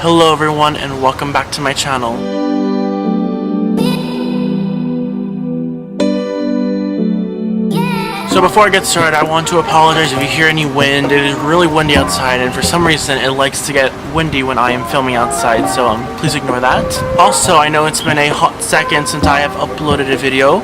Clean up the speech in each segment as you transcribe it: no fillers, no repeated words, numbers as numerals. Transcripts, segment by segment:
Hello everyone and welcome back to my channel. So before I get started, I want to apologize if you hear any wind. It is really windy outside and for some reason it likes to get windy when I am filming outside, so please ignore that. Also, I know it's been a hot second since I have uploaded a video.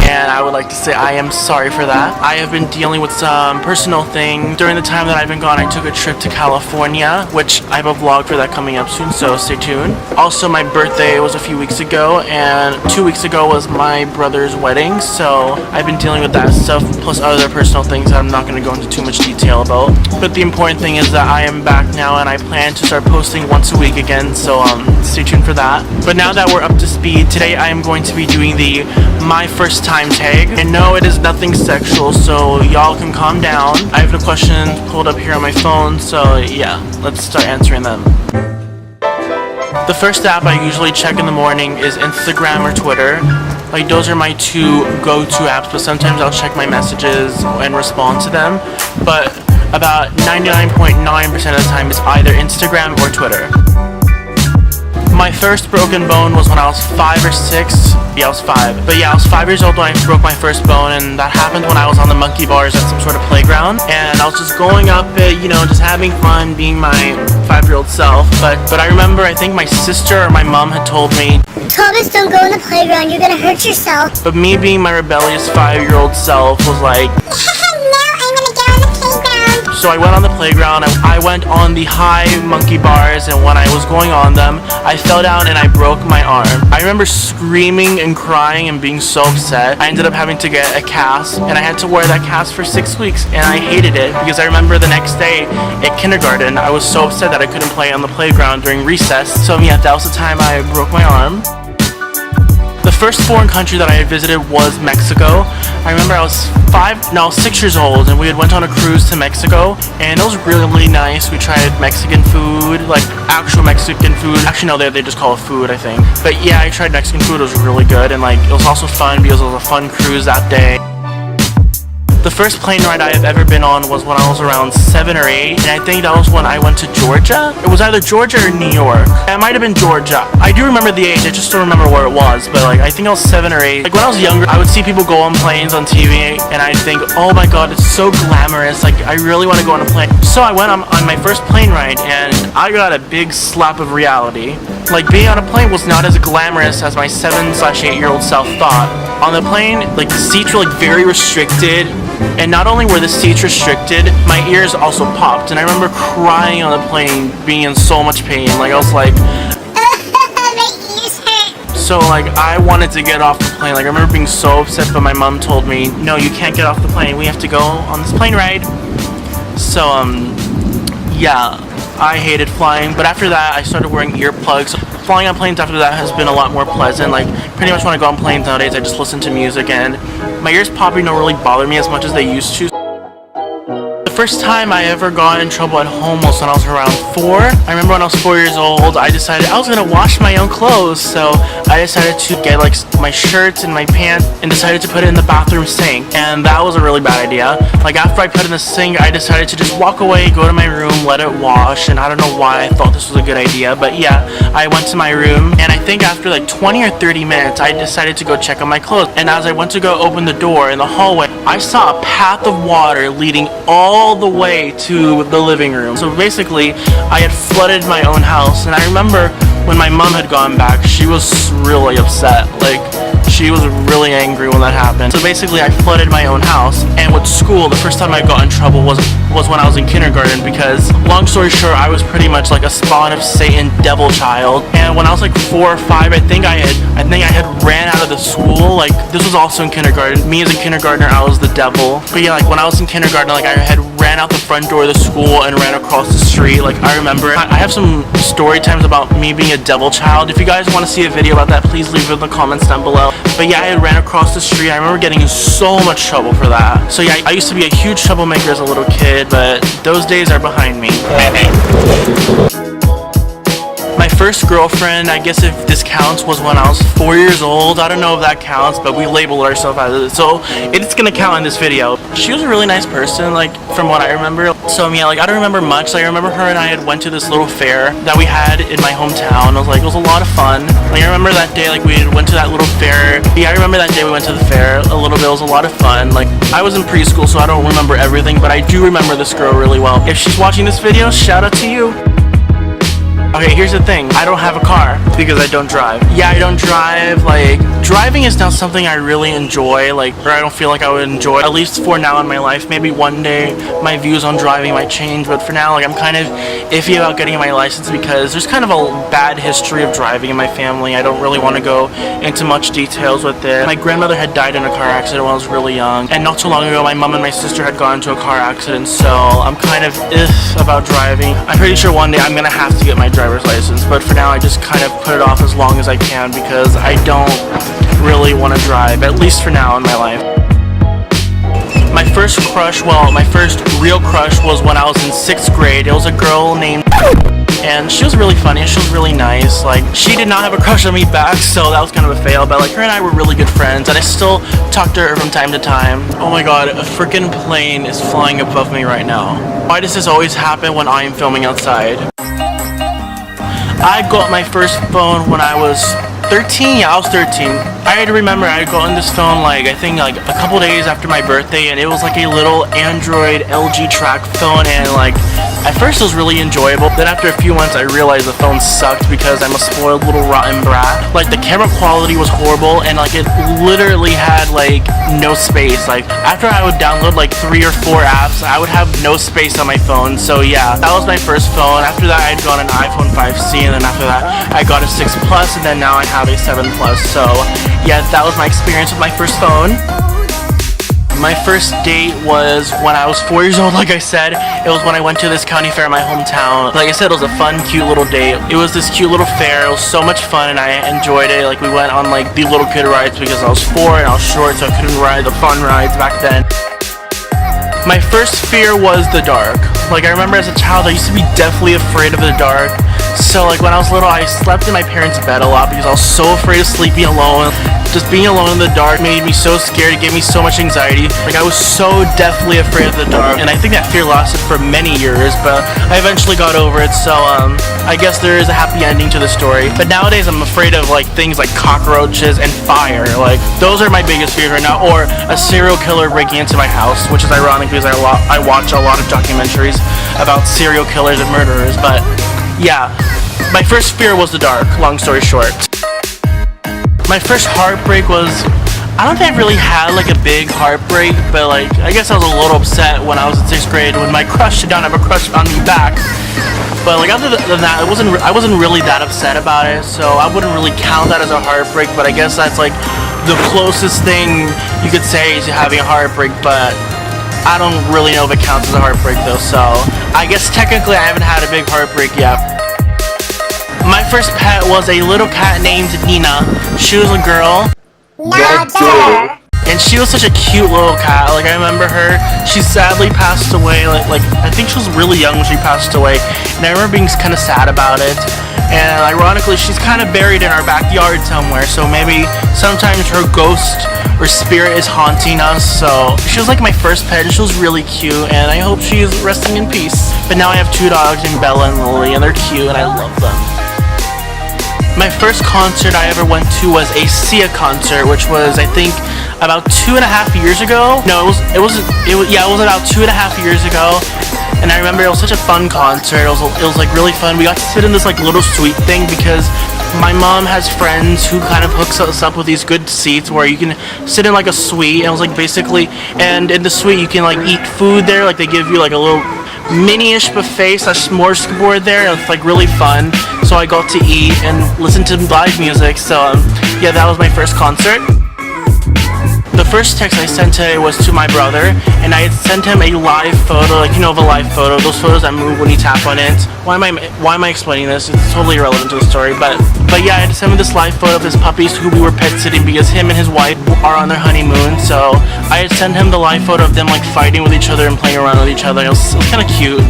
And I would like to say I am sorry for that. I have been dealing with some personal thing. During the time that I've been gone, I took a trip to California, which I have a vlog for that coming up soon, so stay tuned. Also, my birthday was a few weeks ago, and 2 weeks ago was my brother's wedding, so I've been dealing with that stuff, plus other personal things that I'm not going to go into too much detail about. But the important thing is that I am back now, and I plan to start posting once a week again, so stay tuned for that. But now that we're up to speed, today I am going to be doing the My First Time tag. And no, it is nothing sexual, so y'all can calm down. I have the questions pulled up here on my phone, so yeah, let's start answering them. The first app I usually check in the morning is Instagram or Twitter. Like, those are my two go-to apps, but sometimes I'll check my messages and respond to them. But about 99.9% of the time it's either Instagram or Twitter. My first broken bone was when I was 5 or 6. Yeah, I was 5. But yeah, I was 5 years old when I broke my first bone, and that happened when I was on the monkey bars at some sort of playground. And I was just going up it, you know, just having fun, being my 5-year-old self. But I remember, I think my sister or my mom had told me, Thomas, don't go in the playground, you're gonna hurt yourself. But me being my rebellious 5-year-old self was like, so I went on the playground, I went on the high monkey bars, and when I was going on them, I fell down and I broke my arm. I remember screaming and crying and being so upset. I ended up having to get a cast, and I had to wear that cast for 6 weeks, and I hated it because I remember the next day at kindergarten, I was so upset that I couldn't play on the playground during recess. So yeah, that was the time I broke my arm. The first foreign country that I had visited was Mexico. I remember I was 6 years old, and we had went on a cruise to Mexico, and it was really nice. We tried Mexican food, like actual Mexican food. Actually, no, they just call it food, I think. But yeah, I tried Mexican food. It was really good, and like it was also fun because it was a fun cruise that day. The first plane ride I have ever been on was when I was around 7 or 8, and I think that was when I went to Georgia. It was either Georgia or New York. It might have been Georgia. I do remember the age, I just don't remember where it was, but like I think I was 7 or 8. Like when I was younger, I would see people go on planes on TV, and I'd think, oh my god, it's so glamorous, like I really want to go on a plane. So I went on my first plane ride, and I got a big slap of reality. Like, being on a plane was not as glamorous as my 7/8-year-old self thought. On the plane, like, the seats were like very restricted, and not only were the seats restricted, my ears also popped, and I remember crying on the plane, being in so much pain. Like, I was like, my ears hurt. so like I wanted to get off the plane. Like, I remember being so upset, but my mom told me, no, you can't get off the plane, we have to go on this plane ride. So yeah, I hated flying, but after that I started wearing earplugs. Flying on planes after that has been a lot more pleasant. Like, pretty much when I go on planes nowadays, I just listen to music, and my ears popping don't really bother me as much as they used to. The first time I ever got in trouble at home was when I was around 4. I remember when I was 4 years old, I decided I was gonna wash my own clothes, so I decided to get like my shirts and my pants and decided to put it in the bathroom sink, and that was a really bad idea. Like, after I put it in the sink, I decided to just walk away, go to my room, let it wash, and I don't know why I thought this was a good idea, but yeah, I went to my room, and I think after like 20 or 30 minutes, I decided to go check on my clothes, and as I went to go open the door in the hallway, I saw a path of water leading all the way to the living room. So basically, I had flooded my own house, and I remember when my mom had gone back, she was really upset. Like, she was really angry when that happened. So basically, I flooded my own house, and with school, the first time I got in trouble was when I was in kindergarten, because long story short, I was pretty much like a spawn of Satan, devil child. And when I was like 4 or 5, I think I had ran out of the school. Like, this was also in kindergarten. Me as a kindergartner, I was the devil. But yeah, like when I was in kindergarten, like I had ran out the front door of the school and ran across the street. Like, I remember I have some story times about me being a devil child. If you guys want to see a video about that, please leave it in the comments down below. But yeah, I had ran across the street. I remember getting in so much trouble for that. So yeah, I used to be a huge troublemaker as a little kid, but those days are behind me. My first girlfriend, I guess if this counts, was when I was 4 years old. I don't know if that counts, but we labeled ourselves as it, so it's gonna count in this video. She was a really nice person, like, from what I remember. So yeah, like I don't remember much. Like I remember her and I had went to this little fair that we had in my hometown. I was like, it was a lot of fun. Like I remember that day, like we went to that little fair. Yeah, I remember that day we went to the fair a little bit. It was a lot of fun. Like I was in preschool, so I don't remember everything, but I do remember this girl really well. If she's watching this video, shout out to you. Okay, here's the thing. I don't have a car because I don't drive. Yeah, I don't drive. Like, driving is not something I really enjoy, like, or I don't feel like I would enjoy, at least for now in my life. Maybe one day my views on driving might change, but for now, like, I'm kind of iffy about getting my license because there's kind of a bad history of driving in my family. I don't really want to go into much details with it. My grandmother had died in a car accident when I was really young, and not too long ago, my mom and my sister had gone into a car accident, so I'm kind of iff about driving. I'm pretty sure one day I'm gonna have to get my driver's license, but for now I just kind of put it off as long as I can because I don't really want to drive, at least for now in my life. My first crush, well, my first real crush was when I was in 6th grade. It was a girl named, and she was really funny, she was really nice. Like, she did not have a crush on me back, so that was kind of a fail, but like her and I were really good friends, and I still talk to her from time to time. Oh my god, a freaking plane is flying above me right now. Why does this always happen when I am filming outside? I got my first phone when I was 13. Yeah, I was 13. I had to remember I had gotten this phone like I think like a couple days after my birthday, and it was like a little Android LG track phone, and like at first it was really enjoyable. Then after a few months I realized the phone sucked because I'm a spoiled little rotten brat. Like the camera quality was horrible, and like it literally had like no space. Like after I would download like 3 or 4 apps, I would have no space on my phone. So yeah, that was my first phone. After that I had got an iPhone 5C, and then after that I got a 6 Plus, and then now I have a 7 Plus. So yeah, that was my experience with my first phone. My first date was when I was 4 years old, like I said. It was when I went to this county fair in my hometown. Like I said, it was a fun, cute little date. It was this cute little fair. It was so much fun, and I enjoyed it. Like we went on like the little kid rides because I was 4 and I was short, so I couldn't ride the fun rides back then. My first fear was the dark. Like I remember as a child, I used to be deathly afraid of the dark. So like when I was little, I slept in my parents' bed a lot because I was so afraid of sleeping alone. Just being alone in the dark made me so scared. It gave me so much anxiety. Like I was so deathly afraid of the dark, and I think that fear lasted for many years, but I eventually got over it. So I guess there is a happy ending to the story. But nowadays I'm afraid of like things like cockroaches and fire. Like those are my biggest fears right now, or a serial killer breaking into my house, which is ironic because I watch a lot of documentaries about serial killers and murderers. But yeah, my first fear was the dark, long story short. My first heartbreak was, I don't think I really had like a big heartbreak, but like I guess I was a little upset when I was in 6th grade when my crush did not have a crush on me back. But like other than that, I wasn't really that upset about it, so I wouldn't really count that as a heartbreak. But I guess that's like the closest thing you could say to having a heartbreak, but I don't really know if it counts as a heartbreak though, so I guess technically I haven't had a big heartbreak yet. My first pet was a little cat named Nina. She was a girl. And she was such a cute little cat. Like I remember her. She sadly passed away. Like I think she was really young when she passed away. And I remember being kind of sad about it. And ironically, she's kind of buried in our backyard somewhere. So maybe sometimes her ghost or spirit is haunting us. So she was like my first pet, and she was really cute. And I hope she's resting in peace. But now I have 2 dogs named Bella and Lily, and they're cute, and I love them. My first concert I ever went to was a Sia concert, which was I think about 2.5 years ago. No, it was about 2.5 years ago. And I remember it was such a fun concert. It was like really fun. We got to sit in this like little suite thing because my mom has friends who kind of hooks us up with these good seats where you can sit in like a suite. And it was like basically, and in the suite you can like eat food there. Like they give you like a little mini-ish buffet / smorgasbord there. It's like really fun. So I got to eat and listen to live music. So yeah, that was my first concert. The first text I sent today was to my brother, and I had sent him a live photo, like you know of a live photo, those photos that move when you tap on it. Why am I explaining this? It's totally irrelevant to the story, but yeah, I had to send him this live photo of his puppies who we were pet sitting because him and his wife are on their honeymoon. So I had sent him the live photo of them like fighting with each other and playing around with each other. It was kind of cute.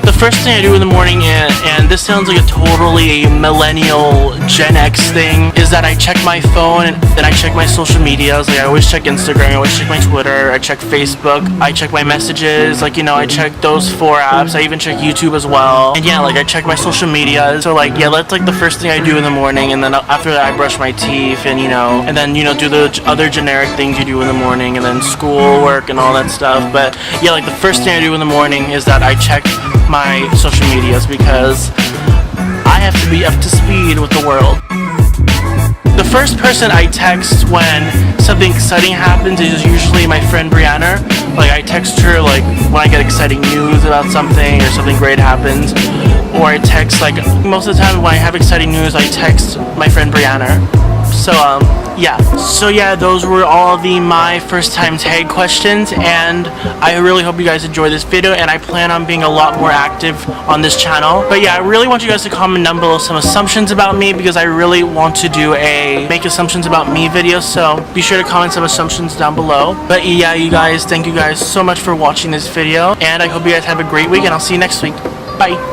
The first thing I do in the morning, and this sounds like a totally millennial Gen X thing, is that I check my phone and then I check my social medias. Like I always check Instagram, I always check my Twitter, I check Facebook, I check my messages, like, you know, I check those 4 apps. I even check YouTube as well. And yeah, like I check my social media. So like, yeah, that's like the first thing I do in the morning, and then after that I brush my teeth and, you know, do the other generic things you do in the morning, and then school, work, and all that stuff. But yeah, like the first thing I do in the morning is that I check my social medias because I have to be up to speed with the world. The first person I text when something exciting happens is usually my friend Brianna. Like I text her like when I get exciting news about something or something great happens, or I text, like most of the time when I have exciting news I text my friend Brianna. So yeah, those were all of my first time tag questions, and I really hope you guys enjoyed this video, and I plan on being a lot more active on this channel. But yeah, I really want you guys to comment down below some assumptions about me, because I really want to do a make assumptions about me video, so be sure to comment some assumptions down below. But yeah, you guys, thank you guys so much for watching this video, and I hope you guys have a great week, and I'll see you next week. Bye.